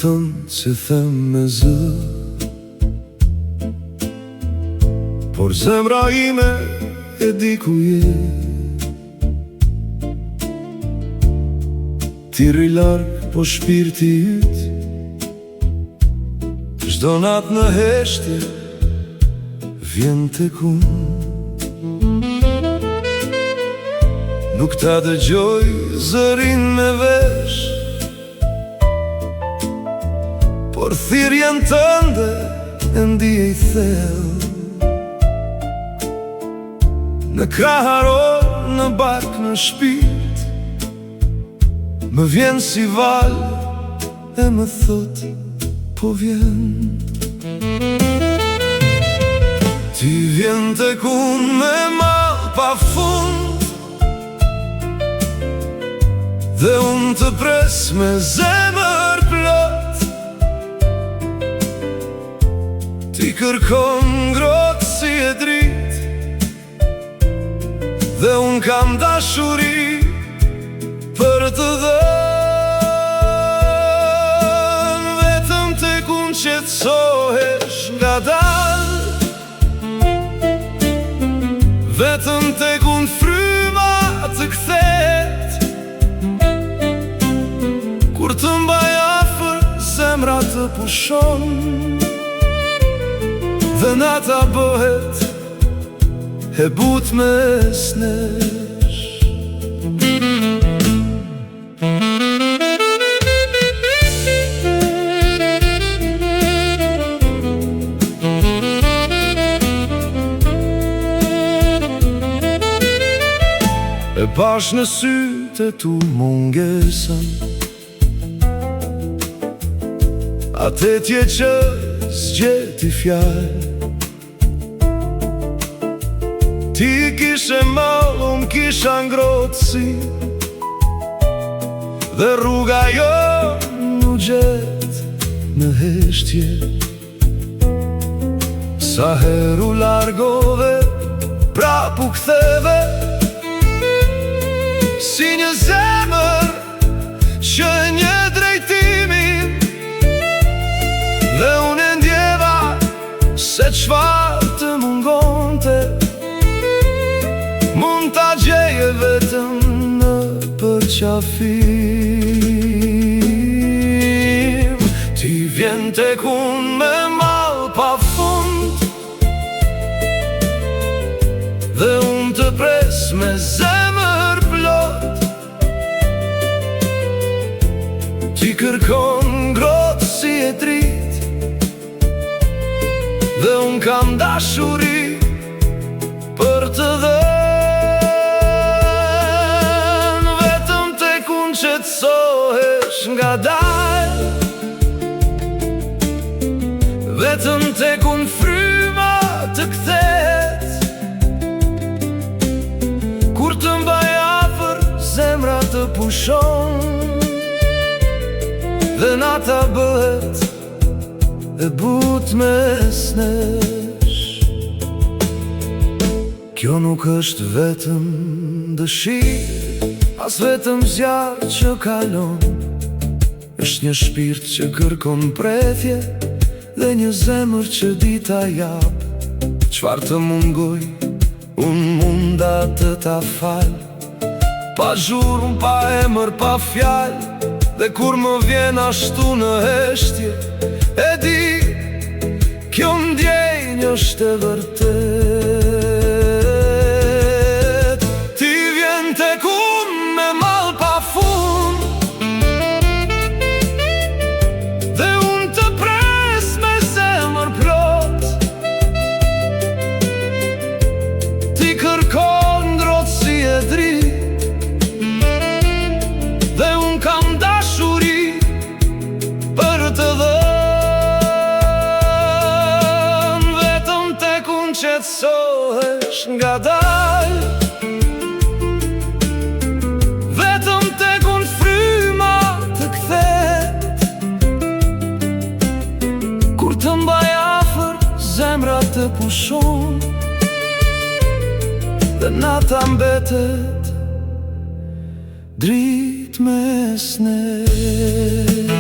tënë që them me zë, por zemra ime e di ku je. Ti rri larg po shpirti yt, çdo natë në heshtje vjen tek unë. Nuk ta dëgjoj zërin me vesh, por thirrjen tënde e ndjej thellë. Në krah haror, në bark, në shpirt, më vjen si val e më thot po vjen. Ti vjen tek unë me mal pa fund, dhe unë të pres me zemër plot. Ti kërkon ngrohtë si e dritë, dhe unë kam dashuri për të dhënë. Vetëm tek unë qetësohesh ngadalë, vetëm tek unë fryma të kthehet. Kur të mbaj afër, zemra të pushon, dhe nata bëhet e but mes nesh. E bash në sytë e tu mungesën, atetje që zgjeti fjallë. Ti kishe malë, unë kisha ngrotësi, dhe rruga jo në gjetë në heshtje. Sa heru largove, prap u ktheve, si një zemër që një drejtimin, dhe unë e ndjeva se çfarë të mungonte. Mund t'a gjeje vetëm në përqafim. Ti vjen tek unë me mal pa fund, dhe unë të pres me zemër plot. Ti kërkon ngrohtë si e dritë, dhe unë kam dashuri për të dhënë. Vetëm tek unë qetësohesh ngadalë, vetëm tek unë fryma të kthehet. Kur të mbaj afër, zemra të pushon, dhe nata bëhet e but mes nesh. Kjo nuk është vetëm dëshirë, as vetëm zjarë që kalon. Është një shpirt që kërkon prethje, dhe një zemër që dita jap. Çfarë të mungoj, unë munda të ta fal, pa zhurmë, pa emër, pa fjal. Dhe kur më vjen ashtu në heshtje, e di, kjo ndjenjë është e vërtet. Ti vjen tek unë me mal pa fund, dhe unë të pres me zemër plot. Ti kërkon ngrohtë si e dritë, dhe unë kam dashuri për të dhënë. Vetëm tek unë qetësohesh ngadalë, vetëm tek unë fryma të kthehet. Kur të mbaj afër, zemra të pushon, dhe nata mbetet dritë mes nesh.